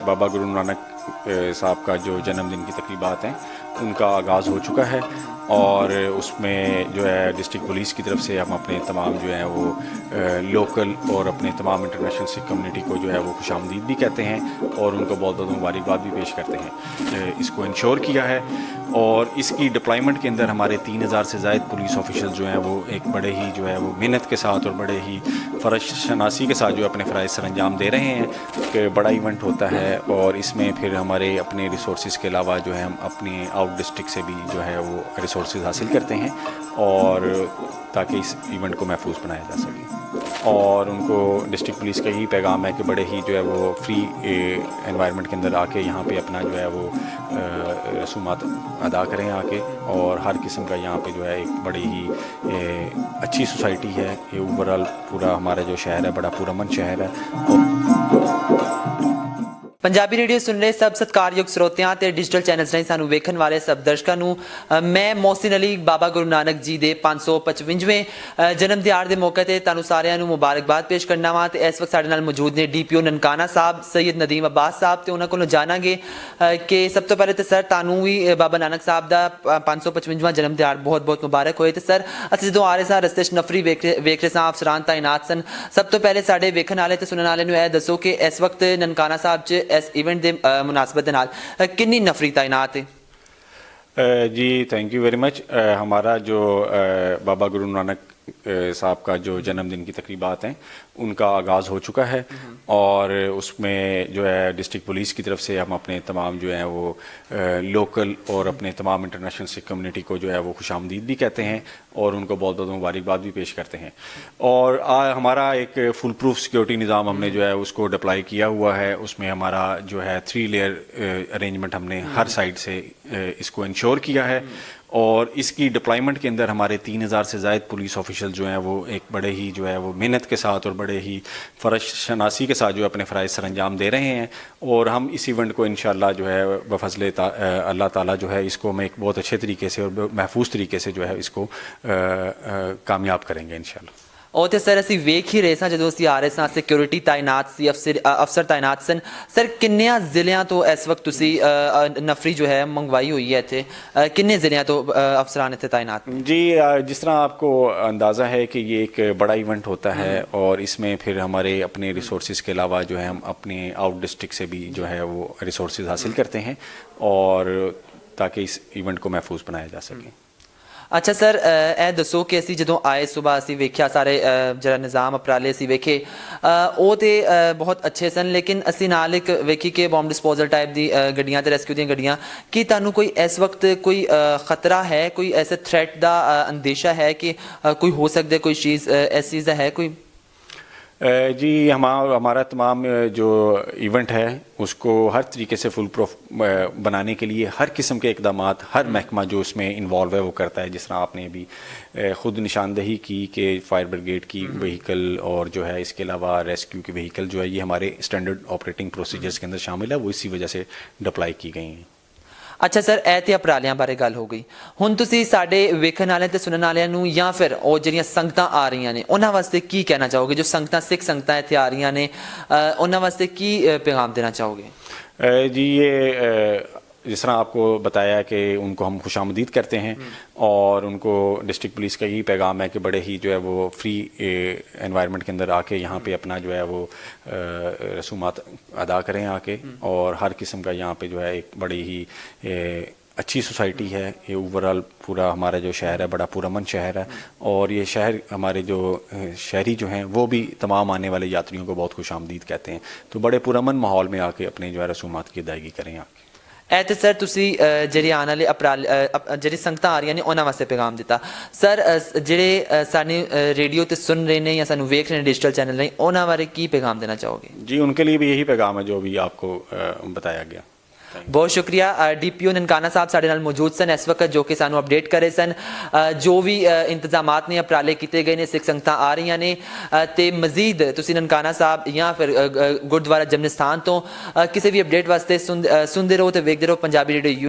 बाबा गुरु नानक साहब का जो जन्मदिन की तकरीबात हैं उनका आगाज़ हो चुका है और उसमें जो है डिस्ट्रिक्ट पुलिस की तरफ से हम अपने तमाम जो है वो लोकल और अपने तमाम इंटरनेशनल सिख कम्युनिटी को जो है वो खुशामदीद भी कहते हैं और उनको बहुत बहुत मुबारकबाद भी पेश करते हैं। इसको इंश्योर किया है और इसकी डिप्लॉयमेंट के अंदर हमारे 3000 से ज़ायद पुलिस ऑफिशल जो हैं वो एक बड़े ही जो है वो मेहनत के साथ और बड़े ही फ़र्ज शनासी के साथ जो अपने फ़राइज़ सर अंजाम दे रहे हैं कि बड़ा इवेंट होता है और इसमें फिर हमारे अपने रिसोर्स के अलावा जो है हम अपने आउट डिस्ट्रिक्ट से भी जो है वो रिसोर्स हासिल करते हैं और ताकि इस इवेंट को महफूज बनाया जा सके। और उनको डिस्ट्रिक्ट पुलिस का यही पैगाम है कि बड़े ही जो है वो फ्री एनवायरनमेंट के अंदर आके यहाँ पे अपना जो है वो रसूमात अदा करें आके और हर किस्म का यहाँ पे जो है एक बड़ी ही अच्छी सोसाइटी है। ये ओवरऑल पूरा हमारा जो शहर है बड़ा पुरअमन शहर है। पंजाबी रेडियो सुन रहे सब सत्कारयोग ਸਰੋਤਿਆਂ ਤੇ डिजिटल चैनल्स राਹੀਂ ਸਾਨੂੰ ਵੇਖਣ ਵਾਲੇ ਸਭ ਦਰਸ਼ਕਾਂ ਨੂੰ ਮੈਂ ਮੋਹਸਿਨ ਅਲੀ ਬਾਬਾ ਗੁਰੂ ਨਾਨਕ ਜੀ ਦੇ 555ਵੇਂ ਜਨਮ ਦਿਹਾੜੇ ਦੇ ਮੌਕੇ ਤੇ ਤੁਹਾਨੂੰ ਸਾਰਿਆਂ ਨੂੰ ਮੁਬਾਰਕਬਾਦ ਪੇਸ਼ ਕਰਨਾ ਵਾ ਤੇ ਇਸ ਵਕਤ ਸਾਡੇ ਨਾਲ ਮੌਜੂਦ ਨੇ ਡੀਪੀਓ ਨਨਕਾਣਾ ਸਾਹਿਬ ਸੈयद ਨਦੀਮ ਅब्बास ਸਾਹਿਬ ਤੇ ਉਹਨਾਂ ਕੋਲੋਂ ਜਾਣਾਂਗੇ ਕਿ ਸਭ ਤੋਂ ਪਹਿਲੇ ਤੇ ਸਰ ਤੁਹਾਨੂੰ ਵੀ ਬਾਬਾ ਨਾਨਕ ਸਾਹਿਬ ਦਾ 555ਵਾਂ ਜਨਮ ਦਿਹਾੜਾ ਬਹੁਤ ਬਹੁਤ ਮੁਬਾਰਕ ਹੋਏ। ਤੇ ਸਰ ਅਸੀਂ ਜਦੋਂ ਆ ਰਹੇ ਸਾਂ ਰਸਤੇ 'ਚ ਨਫਰੀ ਵੇਖ ਰਹੇ ਸਾਂ ਅਫਸਰਾਨ ਤਾਇਨਾਤ ਸਨ। ਸਭ ਤੋਂ ਪਹਿਲੇ ਸਾਡੇ ਵੇਖਣ ਵਾਲੇ ਤੇ ਸੁਣਨ ਵਾਲੇ ਨੂੰ ਇਹ ਦੱਸੋ ਕਿ ਇਸ ਵਕਤ ਨਨਕਾਣਾ ਸਾਹਿਬ 'ਚ इस इवेंट के मुनासबत के नाल कितनी नफरी तैनात है? जी थैंक यू वेरी मच। हमारा जो बाबा गुरु नानक साहब का जो जन्मदिन की तकरीबात हैं उनका आगाज़ हो चुका है और उसमें जो है डिस्ट्रिक्ट पुलिस की तरफ से हम अपने तमाम जो हैं वो लोकल और अपने तमाम इंटरनेशनल सिख कम्युनिटी को जो है वो खुशामदीद भी कहते हैं और उनको बहुत बहुत मुबारकबाद भी पेश करते हैं। और हमारा एक फुल प्रूफ सिक्योरिटी निज़ाम हमने जो है उसको डिप्लाई किया हुआ है। उसमें हमारा जो है 3 लेयर अरेंजमेंट हमने हर साइड से इसको इंश्योर किया है और इसकी डिप्लॉयमेंट के अंदर हमारे 3000 से ज़ायद पुलिस ऑफिशल जो हैं वो एक बड़े ही जो है वो मेहनत के साथ और बड़े ही फ़र्ज शनासी के साथ जो अपने फ़राइज़ सर अंजाम दे रहे हैं और हम इस इवेंट को इंशाअल्लाह जो है बफज़ल अल्लाह ताला जो है इसको हम एक बहुत अच्छे तरीके से और महफूज तरीके से जो है इसको कामयाब करेंगे इंशाअल्लाह। और तो सर असी वेख ही रहे सां जदों असीं आ रहे सां सिक्योरिटी तैनात सी अफसर तैनात सन। सर किन्नियां ਜ਼ਿਲ੍ਹਿਆਂ ਤੋਂ इस वक्त तुसी नफरी जो है मंगवाई हुई है इत्थे किन्ने ਜ਼ਿਲ੍ਹਿਆਂ ਤੋਂ अफसरान इत्थे तैनात? जी जिस तरह आपको अंदाज़ा है कि ये एक बड़ा इवेंट होता है और इसमें फिर हमारे अपने रिसोर्स के अलावा जो है हम अपने आउट डिस्ट्रिक्ट से भी जो है वो रिसोर्स हासिल करते हैं और ताकि इस इवेंट को महफूज बनाया जा सके। अच्छा सर ਇਹ ਦੱਸੋ ਕਿ ਅਸੀਂ ਜਦੋਂ ਆਏ ਸਵੇਰ ਅਸੀਂ ਵੇਖਿਆ ਸਾਰੇ ਜਿਹੜਾ ਨਿਜ਼ਾਮ ਉਪਰਾਲੇ ਅਸੀਂ ਵੇਖੇ ਉਹ ਤੇ ਬਹੁਤ ਅੱਛੇ ਸਨ ਲੇਕਿਨ ਅਸੀਂ ਨਾਲ ਇੱਕ ਵੇਖੀ ਕਿ ਬੰਬ ਡਿਸਪੋਜ਼ਲ ਟਾਈਪ ਦੀ ਗੱਡੀਆਂ ਤੇ ਰੈਸਕਿਊ ਦੀਆਂ ਗੱਡੀਆਂ ਕੀ ਤੁਹਾਨੂੰ ਕੋਈ ਇਸ ਵਕਤ ਕੋਈ ਖਤਰਾ ਹੈ ਕੋਈ ਐਸੇ ਥ੍ਰੈਟ ਦਾ ਅੰਦੇਸ਼ਾ ਹੈ ਕਿ ਕੋਈ ਹੋ ਸਕਦਾ ਕੋਈ ਚੀਜ਼ ਇਸ चीज़ है कोई? जी हमारा तमाम जो इवेंट है उसको हर तरीके से फुल प्रूफ बनाने के लिए हर किस्म के इकदाम हर महकमा जो उसमें इन्वॉल्व है वो करता है। जिस तरह आपने अभी ख़ुद निशानदही की कि फायर ब्रिगेड की व्हीकल और जो है इसके अलावा रेस्क्यू की व्हीकल जो है ये हमारे स्टैंडर्ड ऑपरेटिंग प्रोसीजर्स के अंदर शामिल है, वो इसी वजह से डिप्लाई की गई हैं। अच्छा सर ਇਹ ਤੇ ਉਪਰਾਲਿਆਂ ਬਾਰੇ ਗੱਲ ਹੋ ਗਈ। ਹੁਣ ਤੁਸੀਂ ਸਾਡੇ ਵੇਖਣ ਵਾਲਿਆਂ ਤੇ ਸੁਣਨ ਵਾਲਿਆਂ ਨੂੰ ਜਾਂ ਫਿਰ ਉਹ ਜਿਹੜੀਆਂ ਸੰਗਤਾਂ ਆ ਰਹੀਆਂ ਨੇ ਉਹਨਾਂ ਵਾਸਤੇ ਕੀ ਕਹਿਣਾ ਚਾਹੋਗੇ? ਜੋ ਸੰਗਤਾਂ ਸਿੱਖ ਸੰਗਤਾਂ ਇੱਥੇ ਆ ਰਹੀਆਂ ਨੇ ਉਹਨਾਂ ਵਾਸਤੇ ਕੀ ਪੈगाम देना चाहोगे? जी ये जिस तरह आपको बताया कि उनको हम खुशामदीद करते हैं और उनको डिस्ट्रिक्ट पुलिस का यही पैगाम है कि बड़े ही जो है वो फ्री एनवायरनमेंट के अंदर आके यहाँ पे अपना जो है वो रसूमात अदा करें आके और हर किस्म का यहाँ पे जो है एक बड़ी ही अच्छी सोसाइटी है। ये ओवरऑल पूरा हमारा जो शहर है बड़ा पुरअमन शहर है और ये शहर हमारे जो शहरी जो हैं वो भी तमाम आने वाले यात्रियों को बहुत खुशामदीद कहते हैं। तो बड़े पुरअमन माहौल में आके अपने जो है रसूमात की अदायगी करें आके। ਇਹ ਤੇ ਸਰ ਤੁਸੀਂ ਜਿਹੜੀ ਆਉਣ ਵਾਲੇ ਜਿਹੜੀ ਸੰਗਤਾਂ ਆ ਰਹੀਆਂ ਨੇ ਉਹਨਾਂ ਵਾਸਤੇ ਪੈगाम ਦਿੱਤਾ। ਸਰ ਜਿਹੜੇ ਸਾਨੂੰ ਰੇਡੀਓ ਤੇ ਸੁਣ ਰਹੇ ਨੇ ਜਾਂ ਸਾਨੂੰ ਵੇਖ ਰਹੇ ਨੇ डिजिटल चैनल राਹੀਂ ਉਹਨਾਂ ਬਾਰੇ ਕੀ पैगाम देना चाहोगे? जी उनके लिए भी यही पैगाम है जो भी आपको बताया गया। बहुत शुक्रिया। डीपीओ ननकाना साहब साढ़े नाल मौजूद सन इस वक्त जो कि सानू अपडेट करे सन जो भी इंतजामात ने उपराले किए गए ने सिख संगतां आ रही ने ते मजीद तुसी ननकाना साहब या फिर गुरुद्वारा जमनिस्थान तो किसी भी अपडेट वास्ते सुनते रहो तो वेखते रहो पंजाबी रेडियो।